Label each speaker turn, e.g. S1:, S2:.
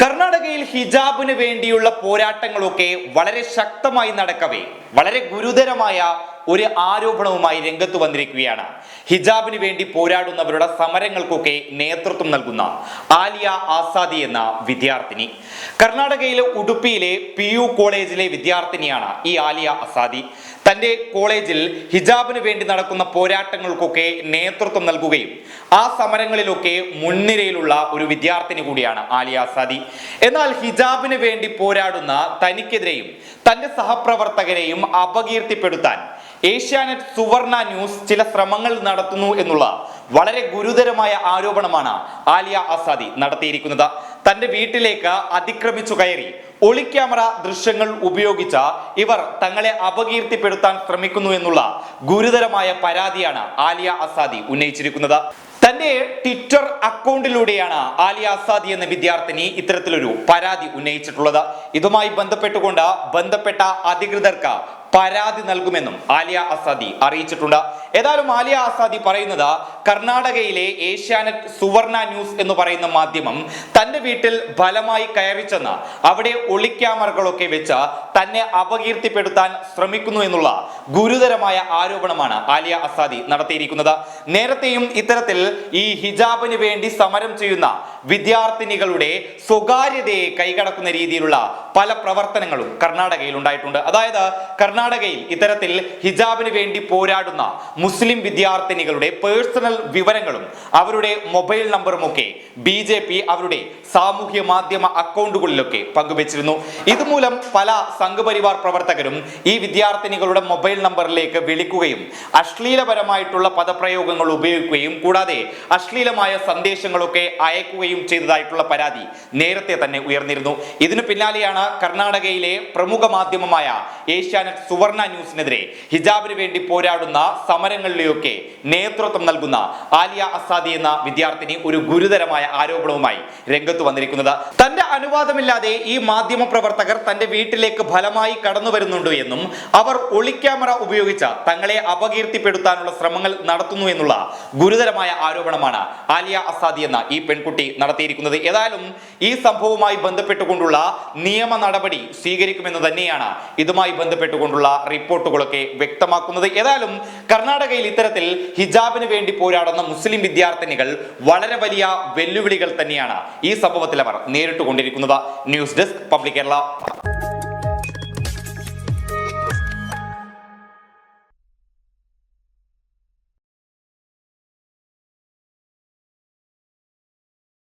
S1: കർണാടകയിൽ ഹിജാബിന് വേണ്ടിയുള്ള പോരാട്ടങ്ങളൊക്കെ വളരെ ശക്തമായി നടക്കവേ വളരെ ഗുരുതരമായ ഒരു ആരോപണവുമായി രംഗത്ത് വന്നിരിക്കുകയാണ്. ഹിജാബിന് വേണ്ടി പോരാടുന്നവരുടെ സമരങ്ങൾക്കൊക്കെ നേതൃത്വം നൽകുന്ന ആലിയ ആസാദി എന്ന വിദ്യാർത്ഥിനി. കർണാടകയിലെ ഉടുപ്പിയിലെ PU കോളേജിലെ വിദ്യാർത്ഥിനിയാണ് ഈ ആലിയ ആസാദി. തന്റെ കോളേജിൽ ഹിജാബിന് വേണ്ടി നടക്കുന്ന പോരാട്ടങ്ങൾക്കൊക്കെ നേതൃത്വം നൽകുകയും ആ സമരങ്ങളിലൊക്കെ മുൻനിരയിലുള്ള ഒരു വിദ്യാർത്ഥിനി കൂടിയാണ് ആലിയ ആസാദി. എന്നാൽ ഹിജാബിന് വേണ്ടി പോരാടുന്ന തനിക്കെതിരെയും തന്റെ സഹപ്രവർത്തകരെയും അപകീർത്തിപ്പെടുത്താൻ ഏഷ്യാനെറ്റ് സുവർണ ന്യൂസ് ചില ശ്രമങ്ങൾ നടത്തുന്നു എന്നുള്ള വളരെ ഗുരുതരമായ ആരോപണമാണ് ആലിയ ആസാദി നടത്തിയിരിക്കുന്നത്. തന്റെ വീട്ടിലേക്ക് അതിക്രമിച്ചു കയറി ഒളിക്യാമറ ദൃശ്യങ്ങൾ ഉപയോഗിച്ച ഇവർ തങ്ങളെ അപകീർത്തിപ്പെടുത്താൻ ശ്രമിക്കുന്നു എന്നുള്ള ഗുരുതരമായ പരാതിയാണ് ആലിയ ആസാദി ഉന്നയിച്ചിരിക്കുന്നത്. തന്റെ ട്വിറ്റർ അക്കൗണ്ടിലൂടെയാണ് ആലിയ ആസാദി എന്ന വിദ്യാർത്ഥിനി ഇത്തരത്തിലൊരു പരാതി ഉന്നയിച്ചിട്ടുള്ളത്. ഇതുമായി ബന്ധപ്പെട്ടുകൊണ്ട് ബന്ധപ്പെട്ട അധികൃതർക്ക് പരാതി നൽകുമെന്നും ആലിയ ആസാദി അറിയിച്ചിട്ടുണ്ട്. ഏതായാലും ആലിയ ആസാദി പറയുന്നത് കർണാടകയിലെ ഏഷ്യാനെറ്റ് സുവർണ ന്യൂസ് എന്ന് പറയുന്ന മാധ്യമം തന്റെ വീട്ടിൽ ബലമായി കയറി ചെന്ന് അവിടെ ഒളിക്യാമറകളൊക്കെ വെച്ച് തന്നെ അപകീർത്തിപ്പെടുത്താൻ ശ്രമിക്കുന്നു എന്നുള്ള ഗുരുതരമായ ആരോപണമാണ് ആലിയ ആസാദി നടത്തിയിരിക്കുന്നത്. നേരത്തെയും ഇത്തരത്തിൽ ഈ ഹിജാബിന് വേണ്ടി സമരം ചെയ്യുന്ന വിദ്യാർത്ഥിനികളുടെ സ്വകാര്യതയെ കൈകടക്കുന്ന രീതിയിലുള്ള പല പ്രവർത്തനങ്ങളും കർണാടകയിൽ ഉണ്ടായിട്ടുണ്ട്. അതായത് കർണാടകയിൽ ഇത്തരത്തിൽ ഹിജാബിന് വേണ്ടി പോരാടുന്ന മുസ്ലിം വിദ്യാർത്ഥിനികളുടെ പേഴ്സണൽ വിവരങ്ങളും അവരുടെ മൊബൈൽ നമ്പറും ഒക്കെ BJP അവരുടെ സാമൂഹ്യ മാധ്യമ അക്കൗണ്ടുകളിലൊക്കെ പങ്കുവച്ചിരുന്നു. ഇതുമൂലം പല സംഘപരിവാർ പ്രവർത്തകരും ഈ വിദ്യാർത്ഥിനികളുടെ മൊബൈൽ നമ്പറിലേക്ക് വിളിക്കുകയും അശ്ലീലപരമായിട്ടുള്ള പദപ്രയോഗങ്ങൾ ഉപയോഗിക്കുകയും കൂടാതെ അശ്ലീലമായ സന്ദേശങ്ങളൊക്കെ അയക്കുകയും ചെയ്തതായിട്ടുള്ള പരാതി നേരത്തെ തന്നെ ഉയർന്നിരുന്നു. ഇതിനു പിന്നാലെയാണ് കർണാടകയിലെ പ്രമുഖ മാധ്യമമായ ഏഷ്യാനെറ്റ് സുവർണ ന്യൂസിനെതിരെ ഹിജാബിന് വേണ്ടി പോരാടുന്ന സമരങ്ങളിലെയൊക്കെ നേതൃത്വം നൽകുന്ന ആലിയ ആസാദി എന്ന വിദ്യാർത്ഥിനി ഒരു ഗുരുതരമായ ആരോപണവുമായി രംഗത്ത് വന്നിരിക്കുന്നത്. തന്റെ അനുവാദമില്ലാതെ ഈ മാധ്യമ പ്രവർത്തകർ തന്റെ വീട്ടിലേക്ക് ഫലമായി കടന്നു വരുന്നുണ്ട് എന്നും അവർ ഒളിക്യാമറ ഉപയോഗിച്ച് തങ്ങളെ അപകീർത്തിപ്പെടുത്താനുള്ള ശ്രമങ്ങൾ നടത്തുന്നു എന്നുള്ള ഗുരുതരമായ ആരോപണമാണ് ആലിയ ആസാദി എന്ന ഈ പെൺകുട്ടി നടത്തിയിരിക്കുന്നത്. ഏതായാലും ഈ സംഭവവുമായി ബന്ധപ്പെട്ടുകൊണ്ടുള്ള നിയമ നടപടി സ്വീകരിക്കുമെന്ന് തന്നെയാണ് ഇതുമായി ബന്ധപ്പെട്ടുകൊണ്ടുള്ള റിപ്പോർട്ടുകളൊക്കെ വ്യക്തമാക്കുന്നത്. ഏതായാലും കർണാടകയിൽ ഇത്തരത്തിൽ ഹിജാബിന് വേണ്ടി പോരാടുന്ന മുസ്ലിം വിദ്യാർത്ഥിനികൾ വളരെ വലിയ വെല്ലുവിളികൾ തന്നെയാണ് ഈ സംഭവത്തിൽ അവർ നേരിട്ടുകൊണ്ടിരിക്കുന്നത്. News desk public Kerala.